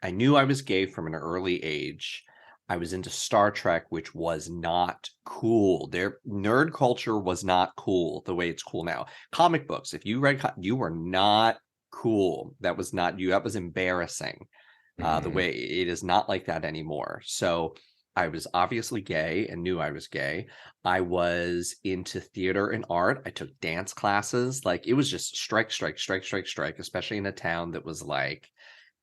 I knew I was gay from an early age. I was into Star Trek, which was not cool. Their nerd culture was not cool the way it's cool now. Comic books, if you read, you were not cool. That was not you. That was embarrassing. The Mhm. way it is not like that anymore. So I was obviously gay and knew I was gay. I was into theater and art. I took dance classes. Like it was just strike, strike, strike, strike, strike, especially in a town that was like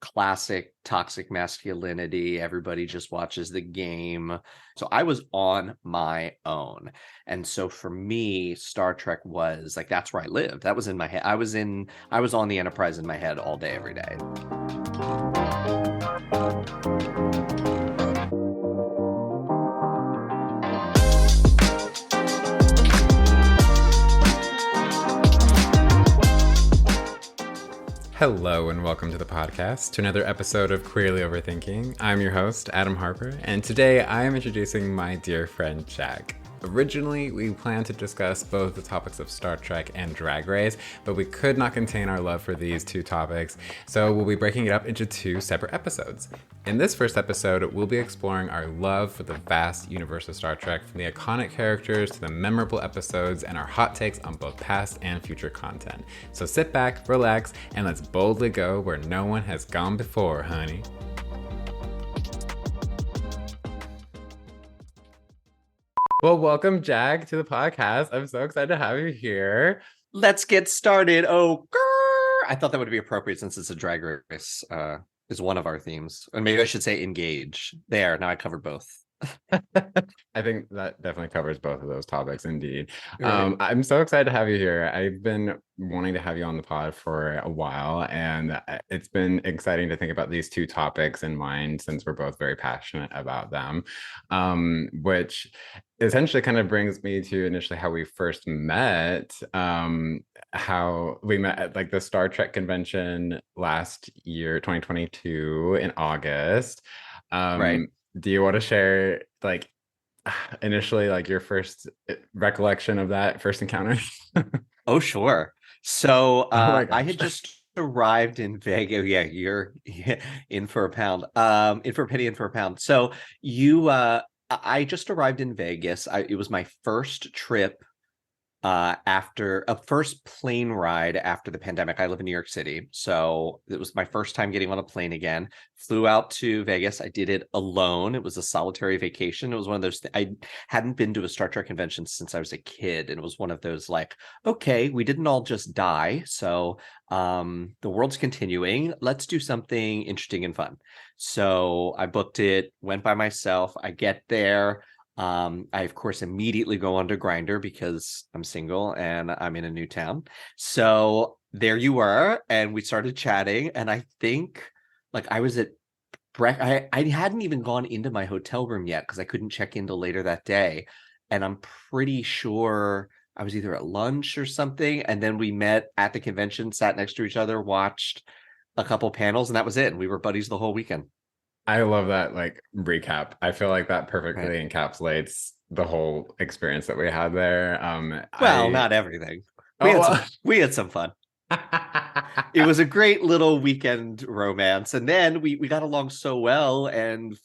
classic toxic masculinity. Everybody just watches the game. So I was on my own. And so for me, Star Trek was like that's where I lived. That was in my head. I was on the Enterprise in my head all day, every day. Hello and welcome to the podcast, to another episode of Queerly Overthinking. I'm your host, Adam Harper, and today I am introducing my dear friend, Jack. Originally, we planned to discuss both the topics of Star Trek and Drag Race, but we could not contain our love for these two topics, so we'll be breaking it up into two separate episodes. In this first episode, we'll be exploring our love for the vast universe of Star Trek, from the iconic characters to the memorable episodes, and our hot takes on both past and future content. So sit back, relax, and let's boldly go where no one has gone before, honey. Well, welcome, Jack, to the podcast. I'm so excited to have you here. Let's get started. Oh, grrr. I thought that would be appropriate since it's a drag race. Is one of our themes, and maybe I should say engage. There, now I covered both. I think that definitely covers both of those topics, indeed. Right. I'm so excited to have you here. I've been wanting to have you on the pod for a while, and it's been exciting to think about these two topics in mind since we're both very passionate about them, which essentially kind of brings me to initially how we first met, how we met at like the Star Trek convention last year, 2022 in August. Right. Do you want to share like initially like your first recollection of that first encounter? Oh, sure. So Oh my I gosh. had just arrived in Vegas. Yeah, you're in for a pound. In for a penny, in for a pound. So you I just arrived in Vegas. It was my first trip after a first plane ride after the pandemic. I live in New York City, so it was my first time getting on a plane again. Flew out to Vegas. I did it alone. It was a solitary vacation. It was one of those I hadn't been to a Star Trek convention since I was a kid, and it was one of those like, okay, we didn't all just die, so the world's continuing. Let's do something interesting and fun. So I booked it, went by myself. I get there. I of course immediately go onto Grindr because I'm single and I'm in a new town. So there you were, and we started chatting. And I think like I was at I hadn't even gone into my hotel room yet because I couldn't check in till later that day. And I'm pretty sure I was either at lunch or something. And then we met at the convention, sat next to each other, watched a couple panels, and that was it. And we were buddies the whole weekend. I love that like recap. I feel like that Right. perfectly encapsulates the whole experience that we had there. Well, I not everything. We oh had well. we had some fun. It was a great little weekend romance, and then we got along so well, and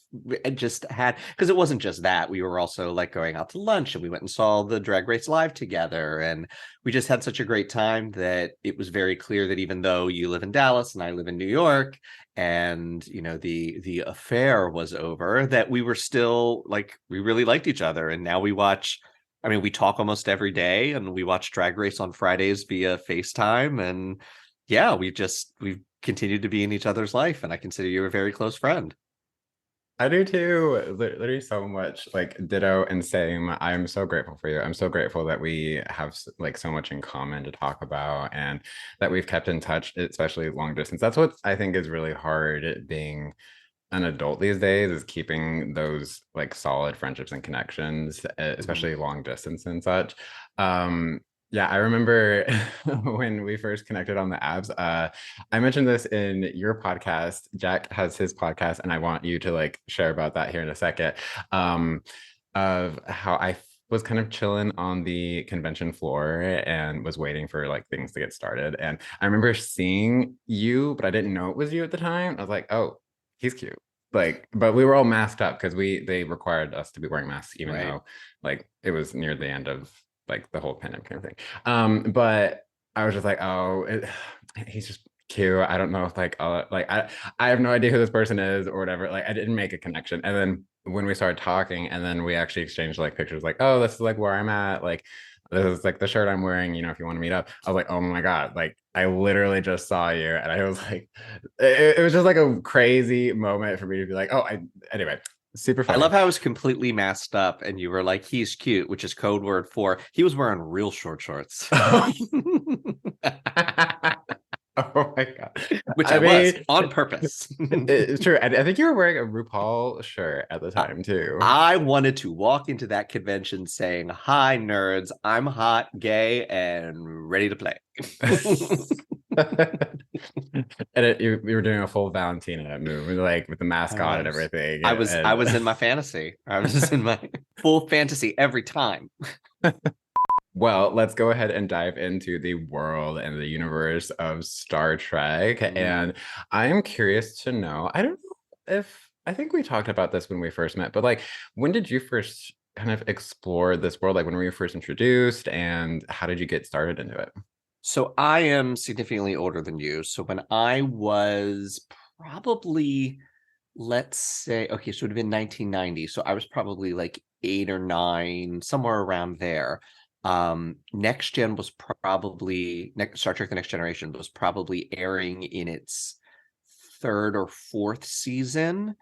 just had, because it wasn't just that, we were also like going out to lunch, and we went and saw the Drag Race live together, and we just had such a great time that it was very clear that even though you live in Dallas and I live in New York, and the affair was over, that we were still like, we really liked each other. And now we watch, I mean, we talk almost every day, and we watch Drag Race on Fridays via FaceTime. And yeah, we've continued to be in each other's life. And I consider you a very close friend. I do too. Literally so much like ditto and same. I'm so grateful for you. I'm so grateful that we have like so much in common to talk about and that we've kept in touch, especially long distance. That's what I think is really hard being an adult these days, is keeping those like solid friendships and connections, Mhm. especially long distance and such. Um, yeah, I remember when we first connected on the apps. I mentioned this in your podcast. Jack has his podcast, and I want you to like share about that here in a second. Um, of how I was kind of chilling on the convention floor and was waiting for like things to get started. And I remember seeing you, but I didn't know it was you at the time. I was like, oh, he's cute. Like, but we were all masked up because they required us to be wearing masks, even Right. though like it was near the end of like the whole pandemic kind of thing. But I was just like, oh, he's just cute. I don't know if like I have no idea who this person is or whatever. Like I didn't make a connection. And then when we started talking, and then we actually exchanged like pictures, like, oh, this is like where I'm at, like this is like the shirt I'm wearing, if you want to meet up. I was like, oh my God, like I literally just saw you. And I was like, it was just like a crazy moment for me to be like, anyway, super I funny. love how I was completely masked up and you were like, he's cute, which is code word for he was wearing real short shorts. Oh my God. Which I I was mean, on purpose. it's true. I think you were wearing a RuPaul shirt at the I time too. I wanted to walk into that convention saying, hi, nerds, I'm hot, gay, and ready to play. You were doing a full Valentina move, like with the I mask on and was. everything. I was in my fantasy. I was in my full fantasy every time. Well, let's go ahead and dive into the world and the universe of Star Trek. Mm. And I'm curious to know, I don't know if I think we talked about this when we first met, but like when did you first kind of explore this world? Like when were you first introduced and how did you get started into it? So I am significantly older than you. So when I was probably, let's say, okay, so it would have been 1990. So I was probably like 8 or 9, somewhere around there. Next Gen was probably Star Trek: The Next Generation was probably airing in its third or fourth season.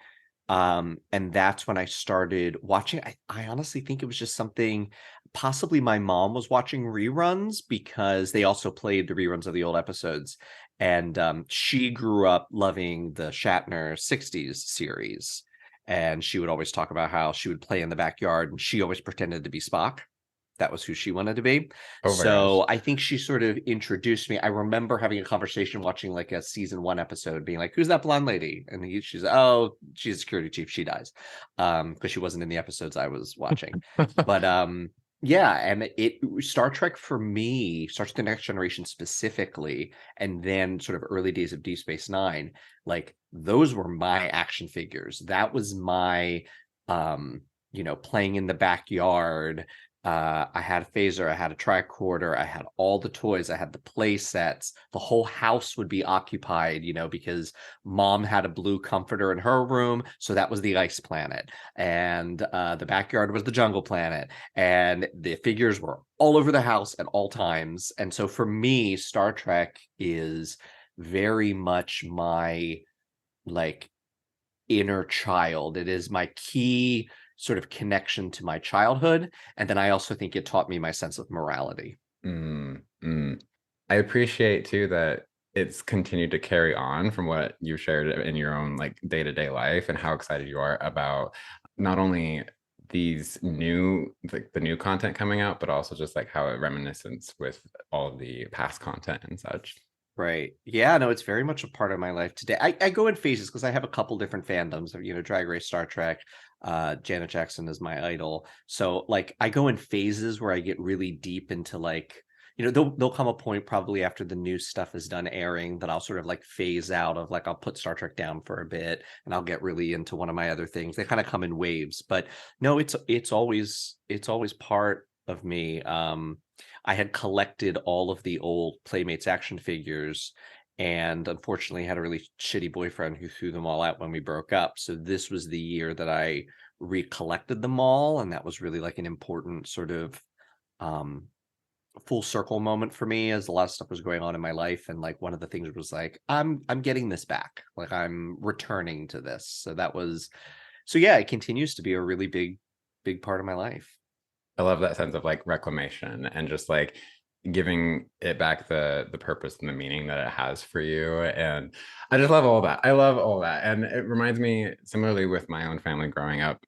And that's when I started watching. I honestly think it was just something, possibly my mom was watching reruns because they also played the reruns of the old episodes. And she grew up loving the Shatner 60s series. And she would always talk about how she would play in the backyard and she always pretended to be Spock. That was who she wanted to be. Oh my gosh. So I think she sort of introduced me. I remember having a conversation watching like a season 1 episode, being like, "Who's that blonde lady?" And she's, "Oh, she's a security chief. She dies," because she wasn't in the episodes I was watching. But yeah, and it Star Trek for me, Star Trek: The Next Generation specifically, and then sort of early days of Deep Space Nine, like those were my action figures. That was my playing in the backyard. I had a phaser, I had a tricorder, I had all the toys, I had the play sets. The whole house would be occupied, because mom had a blue comforter in her room, so that was the ice planet, and the backyard was the jungle planet, and the figures were all over the house at all times. And so for me, Star Trek is very much my like inner child. It is my key sort of connection to my childhood. And then I also think it taught me my sense of morality. Mm, mm. I appreciate too that it's continued to carry on from what you shared in your own like day-to-day life and how excited you are about not only these new like the new content coming out, but also just like how it reminiscence with all of the past content and such. Right. Yeah, no, it's very much a part of my life today. I go in phases because I have a couple different fandoms of, Drag Race, Star Trek. Janet Jackson is my idol. So like I go in phases where I get really deep into like, there'll come a point probably after the new stuff is done airing that I'll sort of like phase out of like I'll put Star Trek down for a bit and I'll get really into one of my other things. They kind of come in waves, but no, it's always part of me. I had collected all of the old Playmates action figures and unfortunately had a really shitty boyfriend who threw them all out when we broke up. So this was the year that I recollected them all, and that was really like an important sort of um full circle moment for me as a lot of stuff was going on in my life. And like one of the things was like I'm getting this back, like I'm returning to this. So yeah, it continues to be a really big part of my life. I love that sense of like reclamation and just like giving it back the purpose and the meaning that it has for you. And I just love all that. I love all that. And it reminds me similarly with my own family growing up.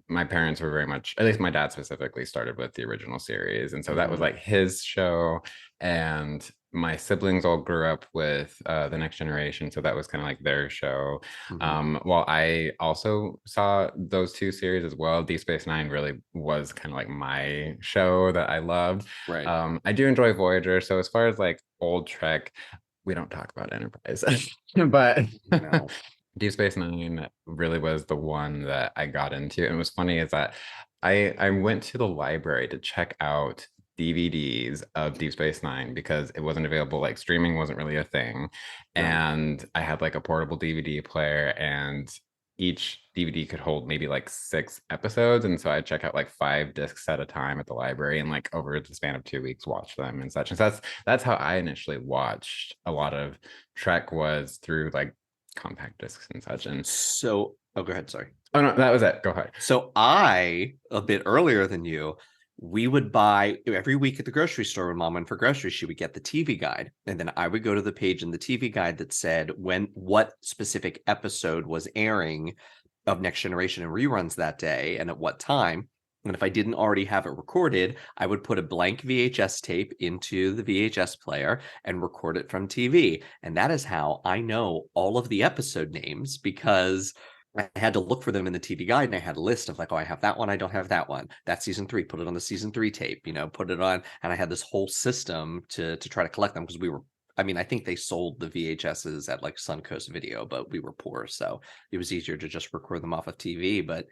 My parents were very much, at least my dad specifically, started with the original series. And so that was Mhm. like his show. And my siblings all grew up with the Next Generation, so that was kind of like their show. Mhm. While I also saw those two series as well, Deep Space Nine really was kind of like my show that I loved. Right. I do enjoy Voyager, so as far as like old Trek, we don't talk about Enterprise, but No. Deep Space Nine really was the one that I got into. And it was funny is that I went to the library to check out DVDs of Deep Space Nine because it wasn't available, like streaming wasn't really a thing. Right. And I had like a portable DVD player, and each DVD could hold maybe like 6 episodes. And so I'd check out like 5 discs at a time at the library and like over the span of 2 weeks watch them and such. And so that's how I initially watched a lot of Trek, was through like compact discs and such. And So, oh, go ahead. Sorry. oh no, that was it. Go ahead. So I, a bit earlier than you, we would buy every week at the grocery store when mom went for groceries, she would get the TV guide. And then I would go to the page in the TV guide that said what specific episode was airing of Next Generation and reruns that day and at what time. And if I didn't already have it recorded, I would put a blank VHS tape into the VHS player and record it from TV. And that is how I know all of the episode names, because I had to look for them in the TV guide, and I had a list of like, oh, I have that one, I don't have that one. That's season 3. Put it on the season 3 tape, put it on. And I had this whole system to try to collect them, because I think they sold the VHSs at like Suncoast Video, but we were poor, so it was easier to just record them off of TV. But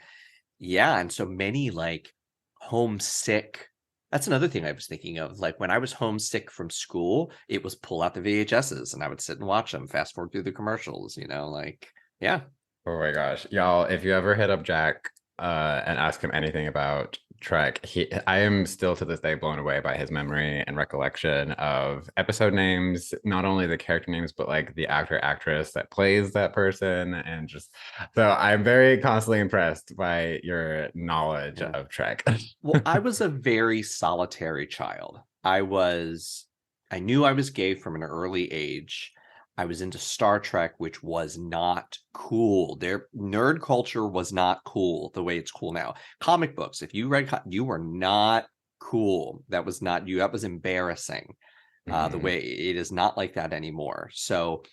yeah, and so many like homesick. That's another thing I was thinking of. Like when I was homesick from school, it was pull out the VHSs and I would sit and watch them, fast forward through the commercials, like, yeah. Oh my gosh, y'all! If you ever hit up Jack and ask him anything about Trek, I am still to this day blown away by his memory and recollection of episode names, not only the character names, but like the actor, actress that plays that person, and just so I'm very constantly impressed by your knowledge Yeah. of Trek. Well, I was a very solitary child. I knew I was gay from an early age. I was into Star Trek, which was not cool. Their nerd culture was not cool the way it's cool now. Comic books, if you read, you were not cool. That was not you. That was embarrassing. The Mhm. way it is not like that anymore. So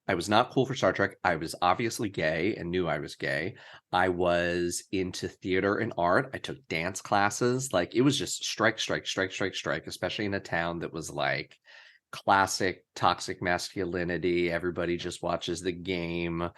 I was not cool for Star Trek. I was obviously gay and knew I was gay. I was into theater and art. I took dance classes. Like it was just strike, strike, strike, strike, strike, especially in a town that was like classic toxic masculinity. Everybody just watches the game.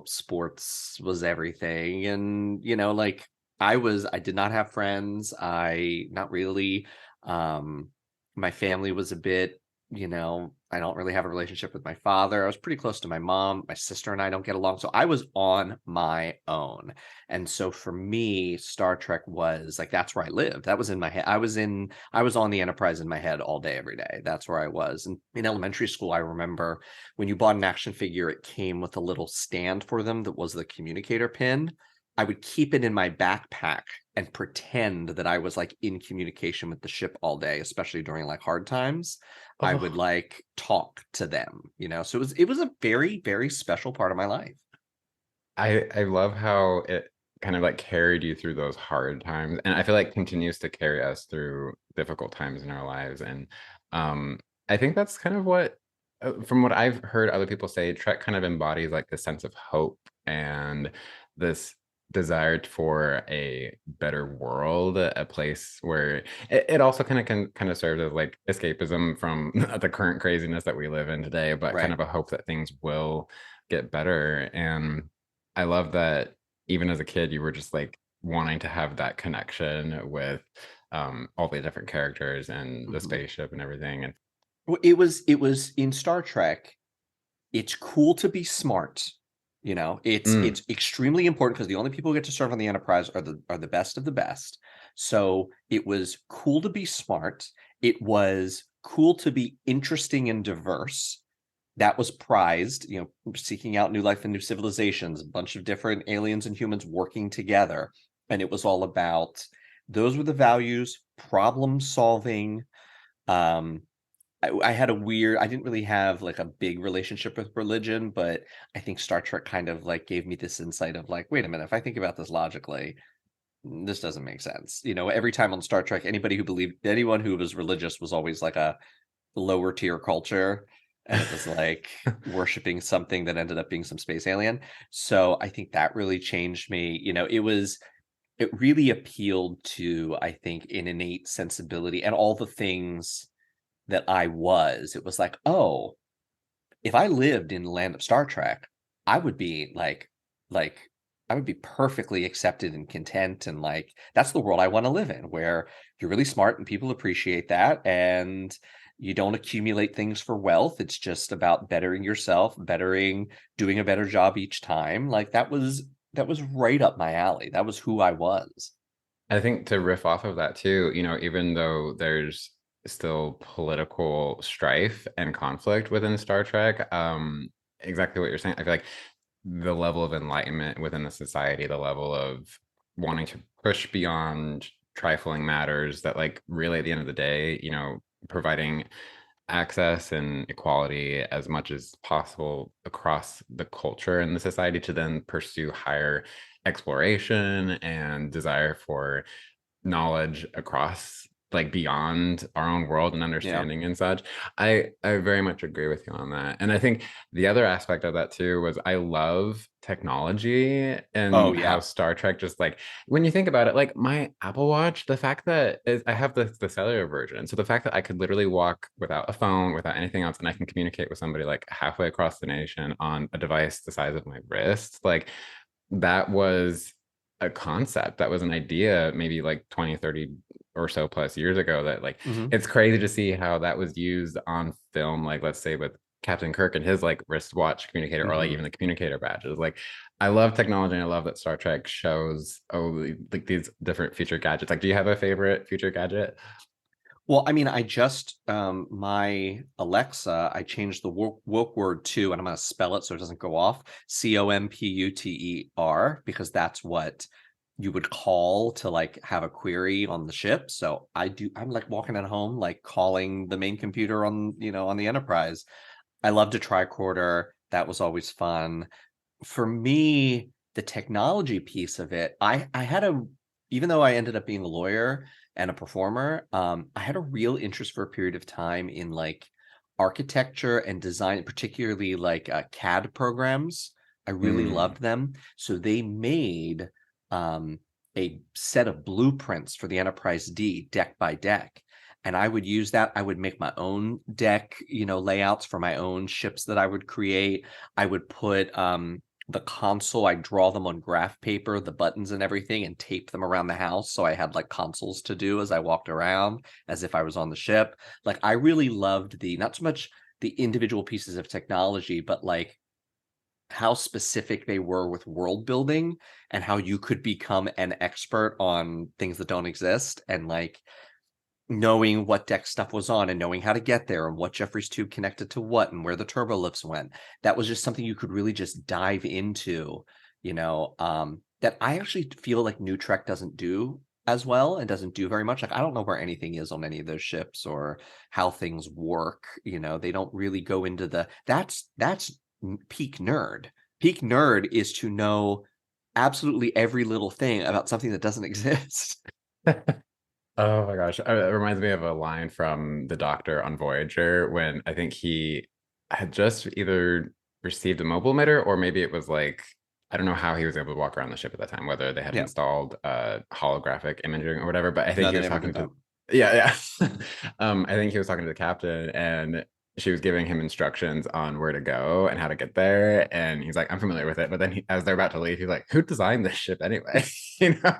Sports was everything. And, like I did not have friends. Not really. Um, my family was a bit, I don't really have a relationship with my father. I was pretty close to my mom. My sister and I don't get along. So I was on my own. And so for me, Star Trek was like, that's where I lived. That was in my head. I was on the Enterprise in my head all day, every day. That's where I was. And in elementary school, I remember when you bought an action figure, it came with a little stand for them that was the communicator pin. I would keep it in my backpack and pretend that I was like in communication with the ship all day, especially during like hard times. I would Oh, like talk to them, So it was a very, very special part of my life. I love how it kind of like carried you through those hard times, and I feel like continues to carry us through difficult times in our lives. And I think that's kind of what, from what I've heard other people say, Trek kind of embodies like this sense of hope and this desire for a better world, a place where it also kind of can kind of serves as like escapism from the current craziness that we live in today, but kind Right. of a hope that things will get better. And I love that even as a kid, you were just like wanting to have that connection with all the different characters and the Mhm. spaceship and everything. And Well, it was in Star Trek. It's cool to be smart. It's mm, it's extremely important because the only people who get to serve on the Enterprise are the best of the best. So it was cool to be smart. It was cool to be interesting and diverse. That was prized, seeking out new life and new civilizations, a bunch of different aliens and humans working together. And it was all about those were the values, problem solving. Um, I had I didn't really have like a big relationship with religion, but I think Star Trek kind of like gave me this insight of like, wait a minute, if I think about this logically, this doesn't make sense. Every time on Star Trek, anyone who was religious was always like a lower tier culture. And it was like worshiping something that ended up being some space alien. So I think that really changed me. It really appealed to, I think, an innate sensibility and all the things that I was. It was like, oh, if I lived in the land of Star Trek, I would be like I would be perfectly accepted and content, and like that's the world I want to live in, where you're really smart and people appreciate that, and you don't accumulate things for wealth. It's just about bettering yourself, doing a better job each time. Like that was right up my alley. That was who I was. I think to riff off of that too, even though there's still political strife and conflict within Star Trek, exactly what you're saying. I feel like the level of enlightenment within the society, the level of wanting to push beyond trifling matters that like really at the end of the day, providing access and equality as much as possible across the culture and the society to then pursue higher exploration and desire for knowledge across like beyond our own world and Yeah. understanding and such. I very much agree with you on that. And I think the other aspect of that too was I love technology Oh and how yeah. Star Trek just like when you think about it, like my Apple Watch, the fact that I have the cellular version. So the fact that I could literally walk without a phone, without anything else, and I can communicate with somebody like halfway across the nation on a device the size of my wrist, like that was a concept, that was an idea maybe like 20, 30 or so plus years ago, that like Hmm. it's crazy to see how that was used on film, like let's say with Captain Kirk and his like wristwatch communicator, or like Hmm. even the communicator badges. Like I love technology, and I love that Star Trek shows like these different future gadgets. Like do you have a favorite future gadget? Well, I mean, I just my Alexa, I changed the woke word to, and I'm gonna spell it so it doesn't go off, Computer, because that's what you would call to like have a query on the ship. So I'm like walking at home, like calling the main computer on the Enterprise. I loved a tricorder. That was always fun. For me, the technology piece of it, I had a even though I ended up being a lawyer and a performer, I had a real interest for a period of time in like architecture and design, particularly like CAD programs. I really Mm. loved them. So they made um, a set of blueprints for the Enterprise D, deck by deck. And I would use that. I would make my own deck, layouts for my own ships that I would create. I would put the console, I draw them on graph paper, the buttons and everything, and tape them around the house. So I had like consoles to do as I walked around, as if I was on the ship. Like I really loved not so much the individual pieces of technology, but like how specific they were with world building and how you could become an expert on things that don't exist, and like knowing what deck stuff was on and knowing how to get there and what Jeffrey's tube connected to what and where the turbo lifts went. That was just something you could really just dive into, that I actually feel like New Trek doesn't do as well and doesn't do very much. Like I don't know where anything is on any of those ships or how things work. They don't really go into that's peak nerd. Peak nerd is to know absolutely every little thing about something that doesn't exist. Oh my gosh. It reminds me of a line from the Doctor on Voyager when I think he had just either received a mobile emitter, or maybe it was like, I don't know how he was able to walk around the ship at that time, whether they had Yeah. installed holographic imaging or whatever. But I think No, he they was never talking did that. to, yeah, yeah. I think he was talking to the captain, and she was giving him instructions on where to go and how to get there. And he's like, I'm familiar with it. But then as they're about to leave, he's like, who designed this ship anyway? You know?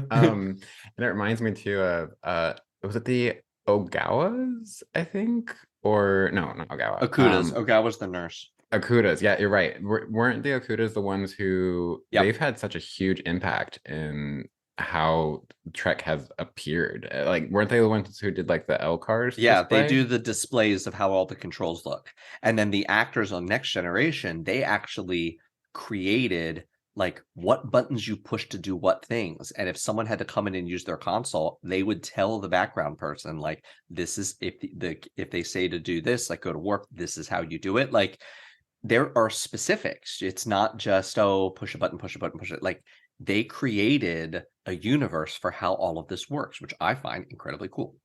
Um, and it reminds me too of was it the Ogawas, I think? Or no, not Ogawa. Okuda's. Ogawa's the nurse. Okudas. Yeah, you're right. Weren't the Okudas the ones who they've Yep. had such a huge impact in how Trek has appeared? Like, weren't they the ones who did like the L cars Yeah, they display? do the displays of how all the controls look. And then the actors on Next Generation, they actually created like what buttons you push to do what things. And if someone had to come in and use their console, they would tell the background person like this is if they say to do this, like go to work, this is how you do it. Like there are specifics. It's not just, oh, push a button, push a button, push it. Like they created a universe for how all of this works, which I find incredibly cool.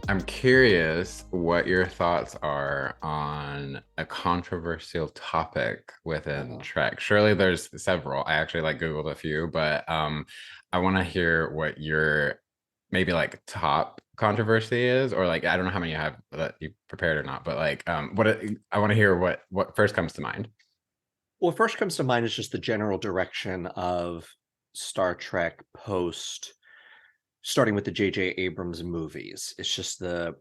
I'm curious what your thoughts are on a controversial topic within Uh, Trek. Surely there's several. I actually like Googled a few, but I want to hear what your maybe like top controversy is, or like I don't know how many you have that you prepared or not, but like I want to hear what first comes to mind. What first comes to mind is just the general direction of Star Trek post, starting with the J.J. Abrams movies. It's just the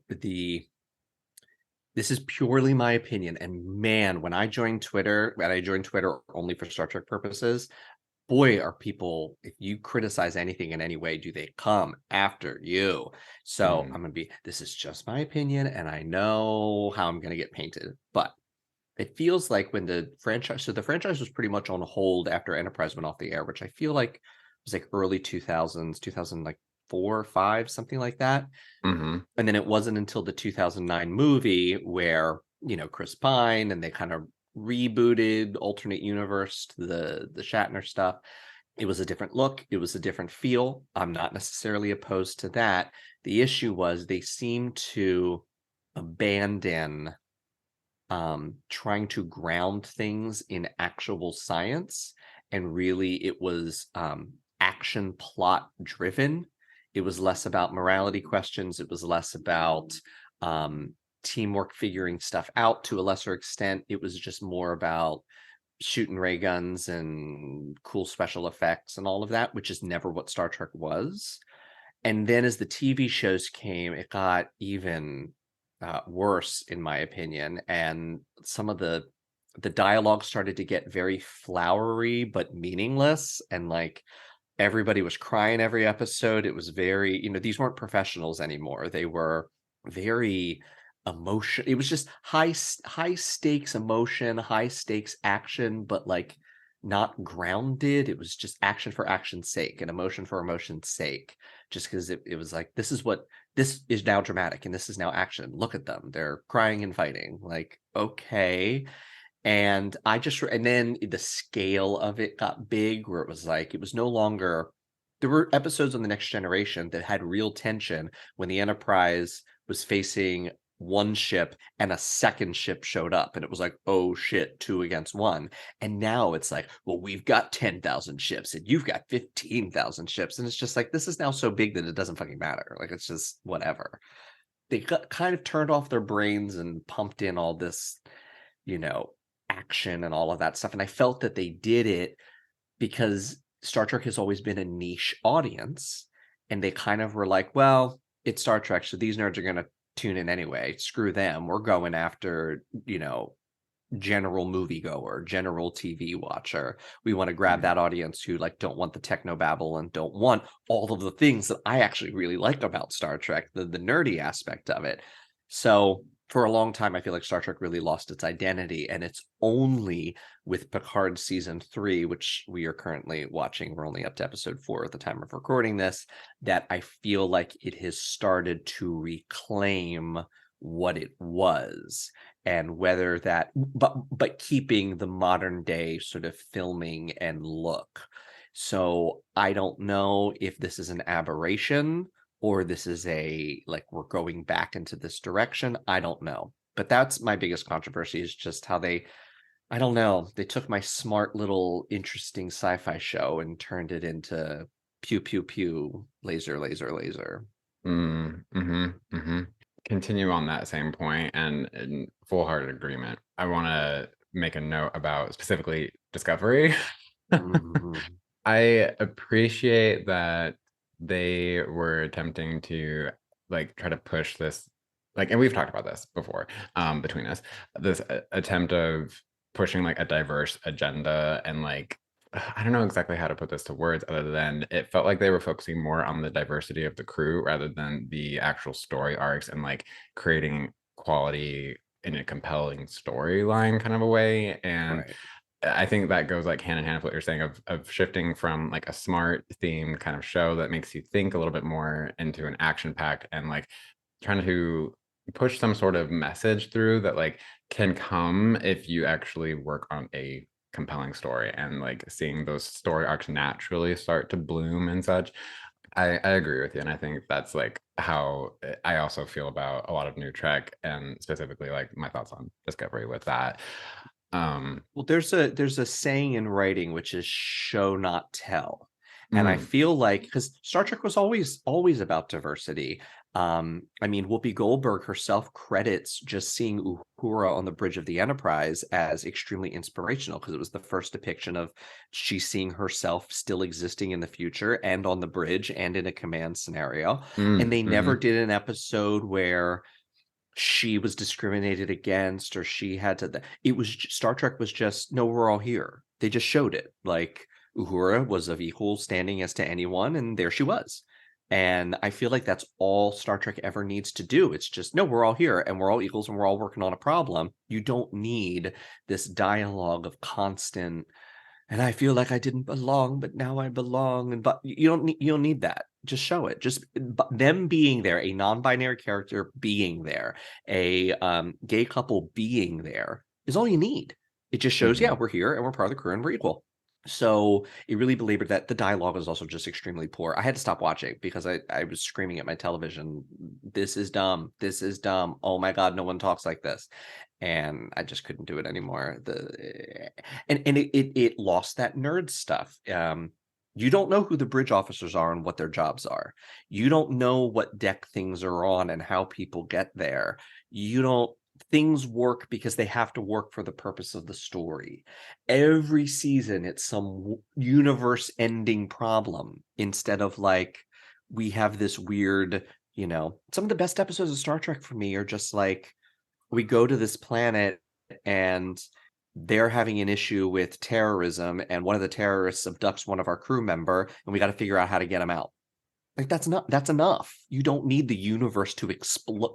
this is purely my opinion. And man, when I joined Twitter, and I joined Twitter only for Star Trek purposes, boy, are people, if you criticize anything in any way, do they come after you? So Mm, I'm gonna be, this is just my opinion, and I know how I'm gonna get painted. But it feels like when the franchise, so the franchise was pretty much on hold after Enterprise went off the air, which I feel like was like early 2000s, 2000 like 4 or 5, something like that. hmm And then it wasn't until the 2009 movie where, Chris Pine, and they kind of rebooted alternate universe to the Shatner stuff. It was a different look, it was a different feel. I'm not necessarily opposed to that. The issue was they seemed to abandon trying to ground things in actual science, and really it was action plot driven. It was less about morality questions, it was less about um, teamwork, figuring stuff out. To a lesser extent, it was just more about shooting ray guns and cool special effects and all of that, which is never what Star Trek was. And then as the TV shows came, it got even worse, in my opinion. And some of the dialogue started to get very flowery but meaningless, and like everybody was crying every episode. It was very, these weren't professionals anymore. They were very emotion. It was just high stakes emotion, high stakes action, but like not grounded. It was just action for action's sake and emotion for emotion's sake. Just because it was like, this is now dramatic and this is now action. Look at them. They're crying and fighting. Like, okay. And then the scale of it got big, where it was like, it was no longer, there were episodes on the Next Generation that had real tension when the Enterprise was facing one ship and a second ship showed up, and it was like, oh shit, two against one. And now it's like, well, we've got 10,000 ships and you've got 15,000 ships, and it's just like, this is now so big that it doesn't fucking matter. Like, it's just whatever. They kind of turned off their brains and pumped in all this, you know action and all of that stuff. And I felt that they did it because Star Trek has always been a niche audience. And they kind of were like, well, it's Star Trek, so these nerds are going to tune in anyway. Screw them. We're going after, general moviegoer, general TV watcher. We want to grab hmm that audience who like don't want the techno babble and don't want all of the things that I actually really like about Star Trek, the nerdy aspect of it. So for a long time, I feel like Star Trek really lost its identity, and it's only with Picard season 3, which we are currently watching. We're only up to episode 4 at the time of recording this, that I feel like it has started to reclaim what it was, and whether that, but keeping the modern day sort of filming and look. So I don't know if this is an aberration or this is a, like, we're going back into this direction. I don't know. But that's my biggest controversy, is just how they, I don't know, they took my smart little interesting sci-fi show and turned it into pew pew pew, laser laser laser. Mm-hmm. Continue on that same point and in full-hearted agreement. I want to make a note about specifically Discovery. Mhm. I appreciate that they were attempting to like try to push this, like, and we've talked about this before, between us, this attempt of pushing like a diverse agenda, and like I don't know exactly how to put this to words other than it felt like they were focusing more on the diversity of the crew rather than the actual story arcs, and like creating quality in a compelling storyline kind of a way. And Right. I think that goes like hand in hand with what you're saying of shifting from like a smart themed kind of show that makes you think a little bit more into an action packed, and like trying to push some sort of message through that like can come if you actually work on a compelling story, and like seeing those story arcs naturally start to bloom and such. I agree with you, and I think that's like how I also feel about a lot of new Trek, and specifically like my thoughts on Discovery with that. um Well, there's a saying in writing which is show not tell. And I Mm. feel like because Star Trek was always about diversity. I mean, Whoopi Goldberg herself credits just seeing Uhura on the bridge of the Enterprise as extremely inspirational because it was the first depiction of she seeing herself still existing in the future and on the bridge and in a command scenario. And Mm. they never Hmm. did an episode where she was discriminated against or she had to it was Star Trek was just no, we're all here. They just showed it like Uhura was of equal standing as to anyone, and there she was. And I feel like that's all Star Trek ever needs to do. It's just no, we're all here and we're all equals and we're all working on a problem. You don't need this dialogue of constant and I feel like I didn't belong, but now I belong. And but you don't need that. Just show it. Just them being there, a non-binary character being there, a gay couple being there is all you need. It just shows, yeah, Hmm. we're here and we're part of the crew and we're equal. So it really belabored that. The dialogue was also just extremely poor. I had to stop watching because I was screaming at my television, this is dumb. This is dumb. Oh my God, no one talks like this. And I just couldn't do it anymore. And it lost that nerd stuff. You don't know who the bridge officers are and what their jobs are. You don't know what deck things are on and how people get there. You don't things work because they have to work for the purpose of the story. Every season it's some universe ending problem instead of like we have this weird, some of the best episodes of Star Trek for me are just like we go to this planet and they're having an issue with terrorism and one of the terrorists abducts one of our crew member and we got to figure out how to get him out. Like that's enough. You don't need the universe to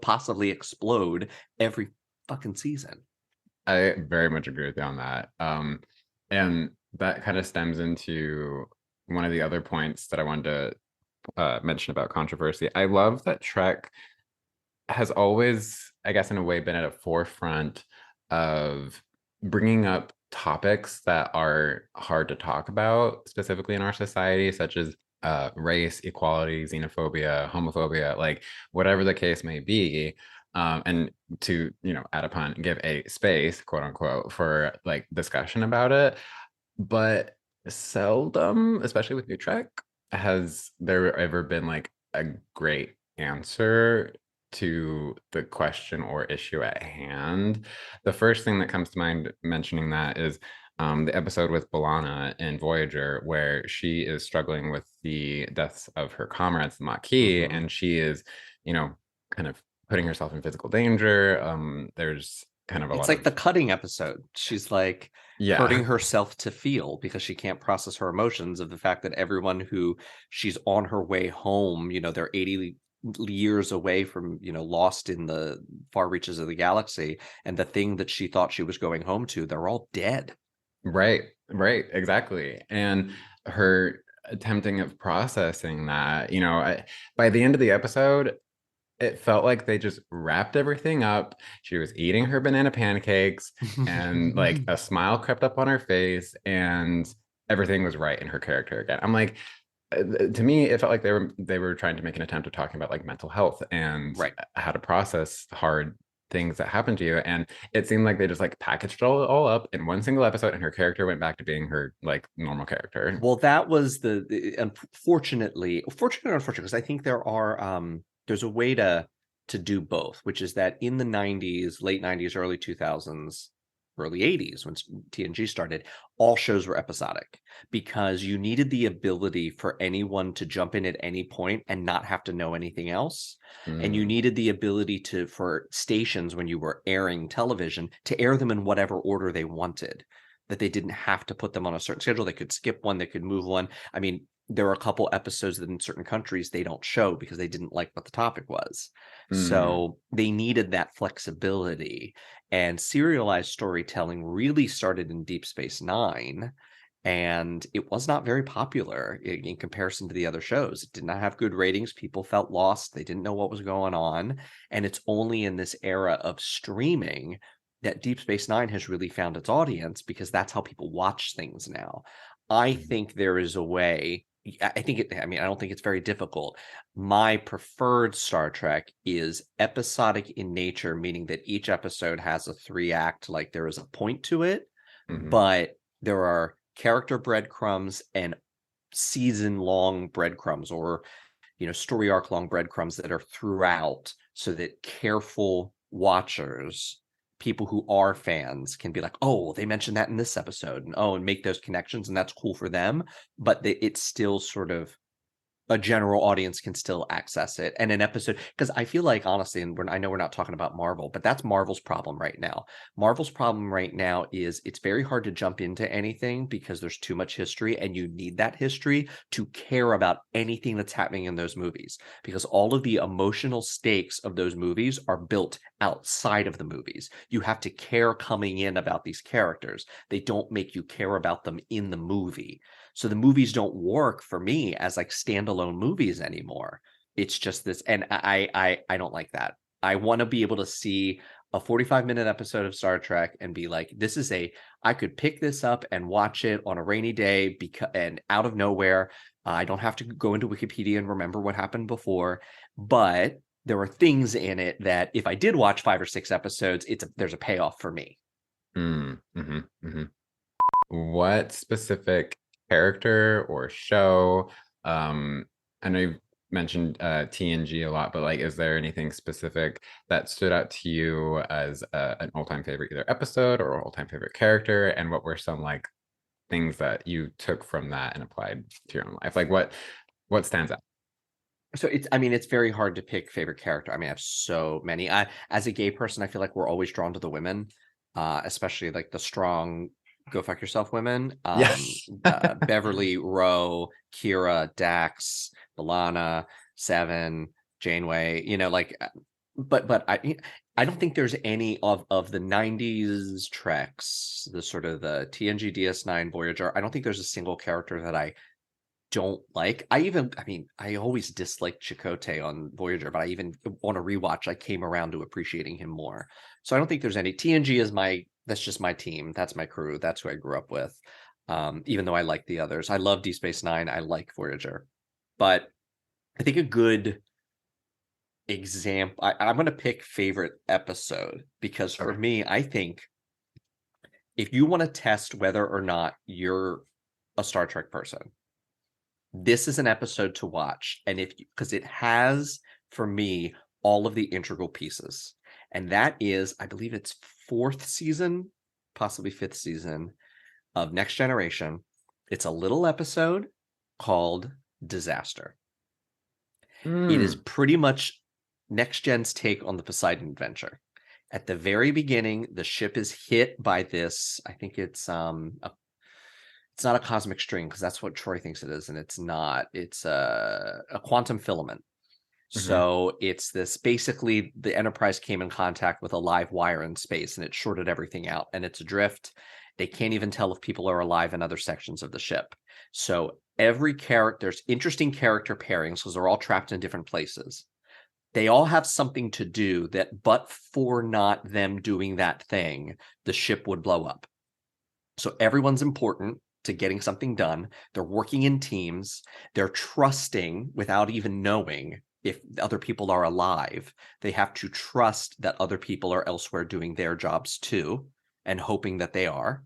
possibly explode every fucking season. I very much agree with you on that. And that kind of stems into one of the other points that I wanted to mention about controversy. I love that Trek has always, I guess, in a way, been at a forefront of bringing up topics that are hard to talk about, specifically in our society, such as race, equality, xenophobia, homophobia, like whatever the case may be. And to, add upon, give a space, quote unquote, for like discussion about it. But seldom, especially with New Trek, has there ever been like a great answer to the question or issue at hand. The first thing that comes to mind mentioning that is the episode with B'Elanna in Voyager, where she is struggling with the deaths of her comrades, the Maquis, Mm-hmm. and she is, kind of putting herself in physical danger. There's kind of a It's lot like the of, cutting episode. She's like yeah, hurting herself to feel because she can't process her emotions of the fact that everyone who she's on her way home, they're 80 years away from, lost in the far reaches of the galaxy. And the thing that she thought she was going home to, they're all dead. right, right, exactly. And her attempting of processing that, by the end of the episode, it felt like they just wrapped everything up. She was eating her banana pancakes and like a smile crept up on her face and everything was right in her character again. I'm like, to me, it felt like they were trying to make an attempt at talking about like mental health and Right. how to process hard things that happen to you. And it seemed like they just like packaged it all up in one single episode and her character went back to being her like normal character. Well, that was unfortunately, fortunate or unfortunate, because I think there's a way to do both, which is that in the 90s, late 90s, early 2000s, early 80s, when TNG started, all shows were episodic because you needed the ability for anyone to jump in at any point and not have to know anything else. And you Mm, needed the ability for stations when you were airing television to air them in whatever order they wanted, that they didn't have to put them on a certain schedule. They could skip one, they could move one. I mean, there are a couple episodes that in certain countries they don't show because they didn't like what the topic was. mm, So they needed that flexibility. And serialized storytelling really started in Deep Space Nine. And it was not very popular in comparison to the other shows. It did not have good ratings. People felt lost. They didn't know what was going on. And it's only in this era of streaming that Deep Space Nine has really found its audience because that's how people watch things now. I mm, think there is a way. I mean, I don't think it's very difficult. My preferred Star Trek is episodic in nature, meaning that each episode has a three act, like there is a point to it, mhm. but there are character breadcrumbs and season long breadcrumbs, or story arc long breadcrumbs that are throughout, so that careful watchers, people who are fans, can be like, oh, they mentioned that in this episode, and make those connections, and that's cool for them. But it's still sort of a general audience can still access it. And an episode, because I feel like, honestly, and I know we're not talking about Marvel, but that's Marvel's problem right now. Marvel's problem right now is it's very hard to jump into anything because there's too much history, and you need that history to care about anything that's happening in those movies, because all of the emotional stakes of those movies are built outside of the movies. You have to care coming in about these characters. They don't make you care about them in the movie. So the movies don't work for me as like standalone movies anymore. It's just this, and I don't like that. I want to be able to see a 45-minute episode of Star Trek and be like, I could pick this up and watch it on a rainy day, because and out of nowhere, I don't have to go into Wikipedia and remember what happened before, but there are things in it that if I did watch 5 or 6 episodes, there's a payoff for me. What specific character or show? I know you've mentioned TNG a lot, but like, is there anything specific that stood out to you as an all-time favorite, either episode or all-time favorite character? And what were some like things that you took from that and applied to your own life? Like what stands out? So it's very hard to pick favorite character. I mean, I have so many. As a gay person, I feel like we're always drawn to the women, especially like the strong, go fuck yourself women. Yes. Beverly, Roe, Kira, Dax, B'Elanna, Seven, Janeway. But I don't think there's any of the '90s Treks, the sort of the TNG, DS9, Voyager. I don't think there's a single character that I don't like. I always disliked Chakotay on Voyager, but I even on a rewatch, I came around to appreciating him more. So I don't think there's any. TNG is that's just my team. That's my crew. That's who I grew up with. Even though I like the others, I love Deep Space Nine. I like Voyager, but I think a good example. I'm going to pick favorite episode, because for Okay. me, I think if you want to test whether or not you're a Star Trek person, this is an episode to watch. And because it has, for me, all of the integral pieces. And that is, I believe it's 4th season, possibly 5th season of Next Generation. It's a little episode called Disaster. It is pretty much Next Gen's take on the Poseidon Adventure. At the very beginning, the ship is hit by this, I think it's not a cosmic string, because that's what Troy thinks it is, and it's not. It's a quantum filament. Mm-hmm. So it's this, basically the Enterprise came in contact with a live wire in space, and it shorted everything out, and it's adrift. They can't even tell if people are alive in other sections of the ship. So every character, there's interesting character pairings because they're all trapped in different places. They all have something to do that, but for not them doing that thing, the ship would blow up. So everyone's important to getting something done. They're working in teams. They're trusting without even knowing if other people are alive. They have to trust that other people are elsewhere doing their jobs too, and hoping that they are.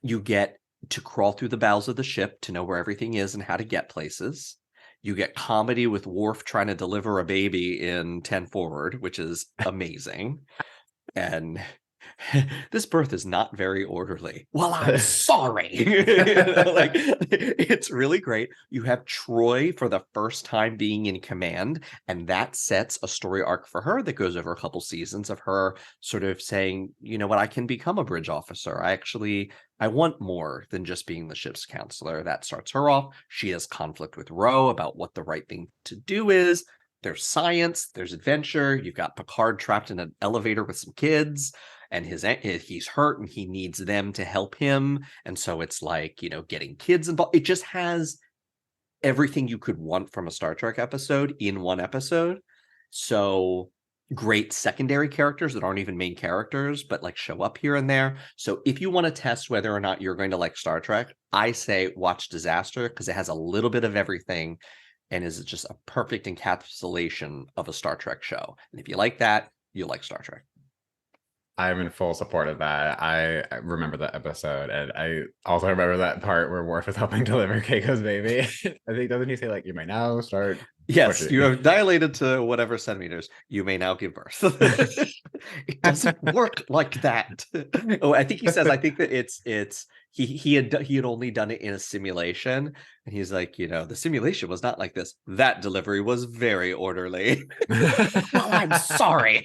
You get to crawl through the bowels of the ship to know where everything is and how to get places. You get comedy with Worf trying to deliver a baby in 10 Forward, which is amazing. And this birth is not very orderly. Well, I'm sorry. Like, it's really great. You have Troy for the first time being in command, and that sets a story arc for her that goes over a couple seasons of her sort of saying, you know what, I can become a bridge officer. I want more than just being the ship's counselor. That starts her off. She has conflict with Ro about what the right thing to do is. There's science, there's adventure. You've got Picard trapped in an elevator with some kids, and he's hurt and he needs them to help him. And so it's like, getting kids involved. It just has everything you could want from a Star Trek episode in one episode. So great secondary characters that aren't even main characters, but like show up here and there. So if you want to test whether or not you're going to like Star Trek, I say watch Disaster, because it has a little bit of everything and is just a perfect encapsulation of a Star Trek show. And if you like that, you'll like Star Trek. I'm in full support of that. I remember that episode, and I also remember that part where Worf is helping deliver Keiko's baby. I think doesn't he say like, "You may now start Yes, you pushing." have dilated to whatever centimeters. You may now give birth. It doesn't work like that. Oh, I think he says. I think that it's he had only done it in a simulation, and he's like, the simulation was not like this. That delivery was very orderly. Well, I'm sorry.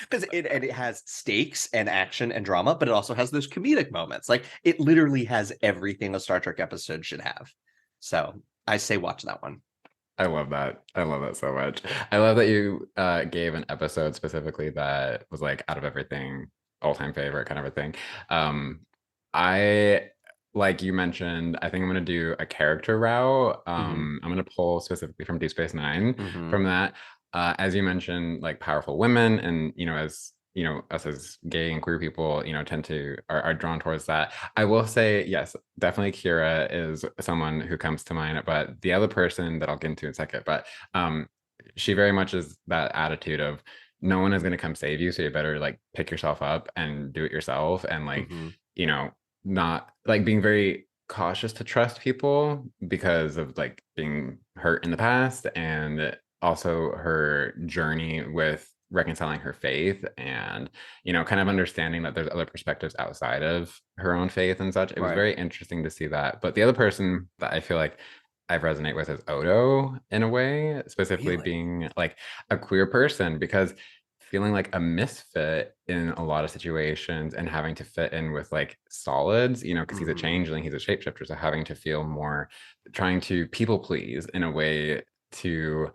Because it has stakes and action and drama, but it also has those comedic moments. Like it literally has everything a Star Trek episode should have. So I say watch that one. I love that. I love that so much. I love that you gave an episode specifically that was like out of everything, all-time favorite kind of a thing. I like you mentioned, I think I'm gonna do a character route. I'm gonna pull specifically from Deep Space Nine Mm-hmm. from that. As you mentioned, like powerful women, and as us as gay and queer people, tend to are drawn towards that. I will say, yes, definitely Kira is someone who comes to mind, but the other person that I'll get into in a second, but she very much is that attitude of no one is going to come save you, so you better like pick yourself up and do it yourself, and like, Mm-hmm. you know, not like being very cautious to trust people because of like being hurt in the past, and also her journey with reconciling her faith, and kind of understanding that there's other perspectives outside of her own faith and such. It was Right. very interesting to see that. But the other person that I feel like I resonate with is Odo in a way, specifically Really? being like a queer person, because feeling like a misfit in a lot of situations and having to fit in with like solids, because he's a Mm-hmm. changeling, he's a shapeshifter, so having to feel more trying to people please in a way to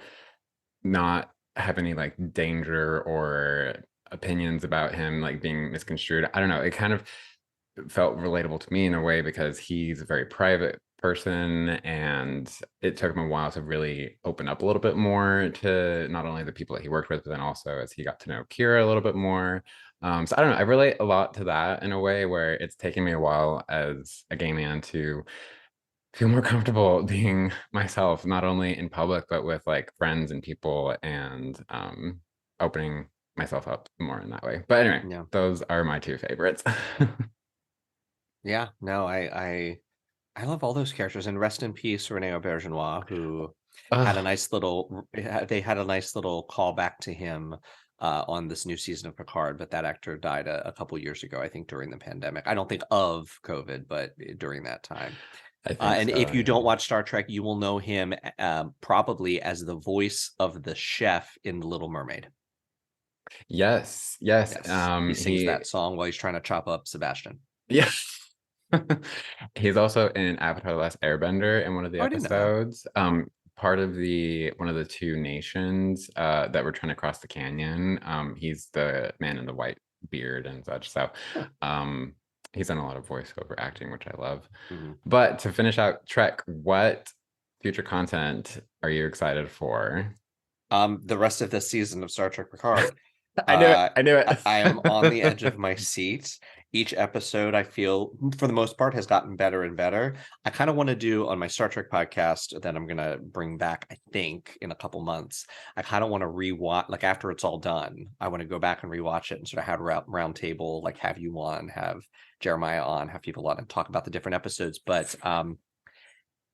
not have any like danger or opinions about him like being misconstrued. I don't know. It kind of felt relatable to me in a way because he's a very private person, and it took him a while to really open up a little bit more to not only the people that he worked with, but then also as he got to know Kira a little bit more. So I don't know. I relate a lot to that in a way where it's taken me a while as a gay man to feel more comfortable being myself, not only in public, but with like friends and people, and opening myself up more in that way. But anyway, Yeah. those are my two favorites. Yeah. No, I love all those characters, and rest in peace, Rene Auberjonois, who had a Oh, nice little. They had a nice little callback to him on this new season of Picard, but that actor died a couple years ago, I think, during the pandemic. I don't think of COVID, but during that time. I think And if so. you Yeah. don't watch Star Trek, you will know him probably as the voice of the chef in The Little Mermaid. Yes. Yes. Yes, he sings He. that song while he's trying to chop up Sebastian. Yeah. He's also in Avatar: The Last Airbender in one of the Oh, I didn't know that. episodes. Part of the one of the two nations that were trying to cross the canyon. He's the man in the white beard and such. So, Huh. um, he's done a lot of voiceover acting, which I love. Mhm. But to finish out Trek, what future content are you excited for? The rest of this season of Star Trek Picard. I knew it. Uh, I knew I am on the edge of it. my seat. Each episode, I feel, for the most part, has gotten better and better. I kind of want to do on my Star Trek podcast that I'm going to bring back, I think, in a couple months. I kind of want to rewatch, like after it's all done, I want to go back and rewatch it and sort of have a round table, like have you on, have Jeremiah on, have people on and talk about the different episodes. But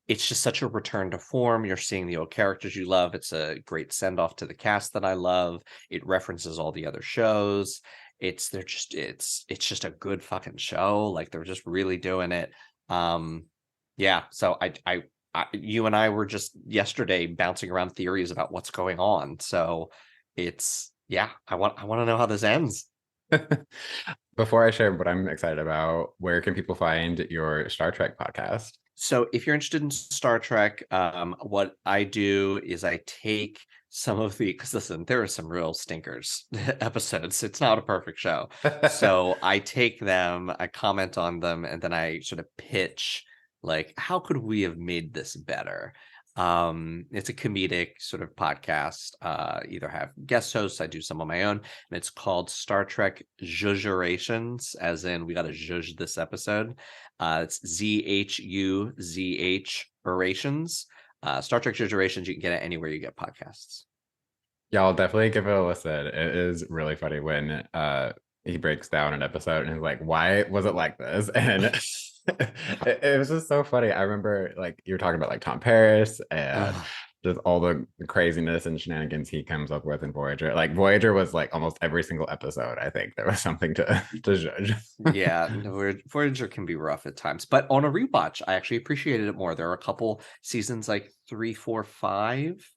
it's just such a return to form. You're seeing the old characters you love. It's a great send off to the cast that I love. It references all the other shows. It's just a good fucking show. Like they're just really doing it. Um, yeah. So you and I were just yesterday bouncing around theories about what's going on. So it's yeah. I want to know how this ends. Before I share what I'm excited about, where can people find your Star Trek podcast? So if you're interested in Star Trek, what I do is I take some of the because listen, there are some real stinkers episodes. It's not a perfect show. So I take them, I comment on them, and then I sort of pitch like, how could we have made this better? It's a comedic sort of podcast. Either have guest hosts, I do some on my own, and it's called Star Trek Zhuzhurations, as in we got to zhuzh this episode. It's ZHUZH orations. Star Trek Zhuzhurations, you can get it anywhere you get podcasts. Y'all definitely give it a listen. It is really funny when he breaks down an episode and he's like, why was it like this? And it was just so funny. I remember like you were talking about like Tom Paris and Ugh. just all the craziness and shenanigans he comes up with in Voyager. Like Voyager was like almost every single episode, I think there was something to judge. Yeah, Voyager can be rough at times, but on a rewatch, I actually appreciated it more. There are a couple seasons like 3, 4, 5,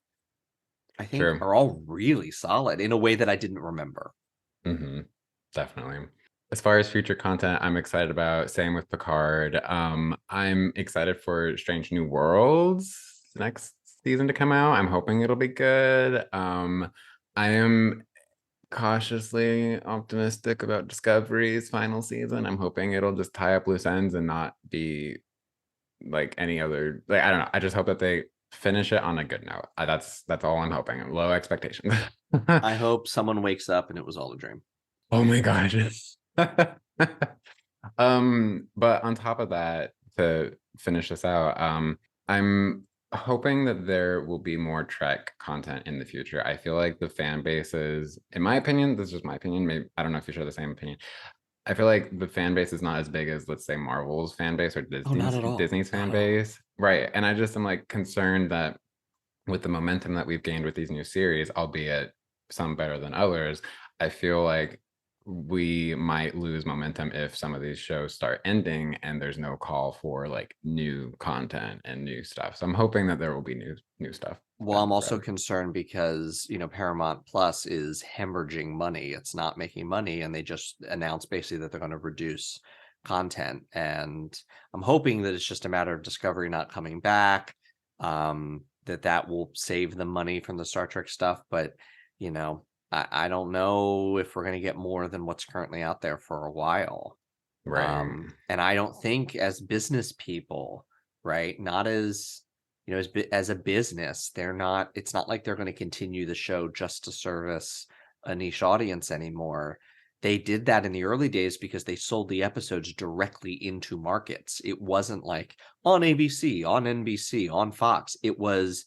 I think, True. are all really solid in a way that I didn't remember. Hmm. Definitely. As far as future content, I'm excited about. Same with Picard. I'm excited for Strange New Worlds next season to come out. I'm hoping it'll be good. I am cautiously optimistic about Discovery's final season. I'm hoping it'll just tie up loose ends and not be like any other. Like I don't know. I just hope that they finish it on a good note. That's all I'm hoping. Low expectations. I hope someone wakes up and it was all a dream. Oh my gosh. But on top of that, to finish this out, I'm hoping that there will be more Trek content in the future. I feel like the fan bases, in my opinion, this is just my opinion, maybe I don't know if you share the same opinion. I feel like the fan base is not as big as, let's say, Marvel's fan base or Oh, not Disney's at all. Disney's Not fan at all. base. Right. And I just am like concerned that with the momentum that we've gained with these new series, albeit some better than others, I feel like we might lose momentum if some of these shows start ending and there's no call for like new content and new stuff. So I'm hoping that there will be new stuff Well, down I'm the also road. concerned because, Paramount Plus is hemorrhaging money. It's not making money, and they just announced basically that they're going to reduce content. And I'm hoping that it's just a matter of Discovery not coming back, that will save them money from the Star Trek stuff. But, I don't know if we're going to get more than what's currently out there for a while. Right. And I don't think as business people, right, not as as a business, it's not like they're going to continue the show just to service a niche audience anymore. They did that in the early days because they sold the episodes directly into markets. It wasn't like on ABC, on NBC, on Fox. It was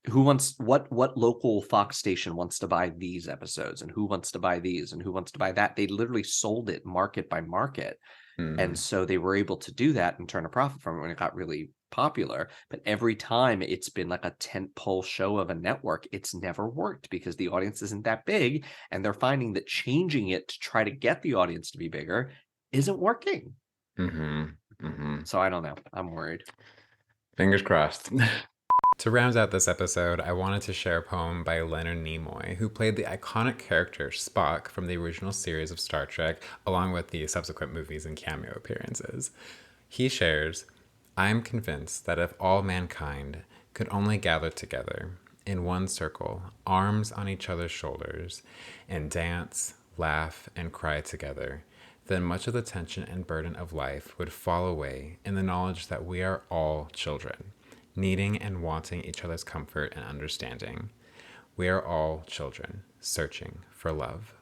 who wants what local Fox station wants to buy these episodes, and who wants to buy these, and who wants to buy that. They literally sold it market by market. And Mhm. so they were able to do that and turn a profit from it when it got really popular. But every time it's been like a tentpole show of a network, it's never worked because the audience isn't that big. And they're finding that changing it to try to get the audience to be bigger isn't working. Mhm. Mhm. So I don't know. I'm worried. Fingers crossed. To round out this episode, I wanted to share a poem by Leonard Nimoy, who played the iconic character Spock from the original series of Star Trek, along with the subsequent movies and cameo appearances. He shares, I am convinced that if all mankind could only gather together in one circle, arms on each other's shoulders, and dance, laugh, and cry together, then much of the tension and burden of life would fall away in the knowledge that we are all children, needing and wanting each other's comfort and understanding. We are all children, searching for love.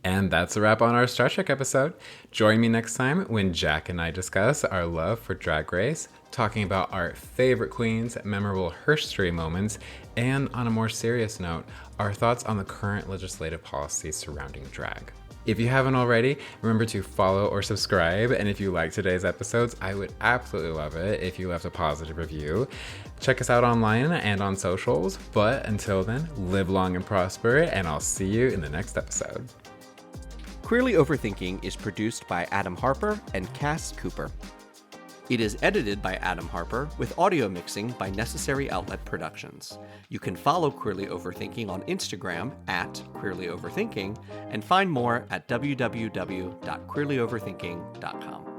And that's a wrap on our Star Trek episode. Join me next time when Jack and I discuss our love for Drag Race, talking about our favorite queens, memorable history moments, and on a more serious note, our thoughts on the current legislative policies surrounding drag. If you haven't already, remember to follow or subscribe, and if you like today's episodes, I would absolutely love it if you left a positive review. Check us out online and on socials, but until then, live long and prosper, and I'll see you in the next episode. Queerly Overthinking is produced by Adam Harper and Cass Cooper. It is edited by Adam Harper with audio mixing by Necessary Outlet Productions. You can follow Queerly Overthinking on Instagram at Queerly Overthinking and find more at www.queerlyoverthinking.com.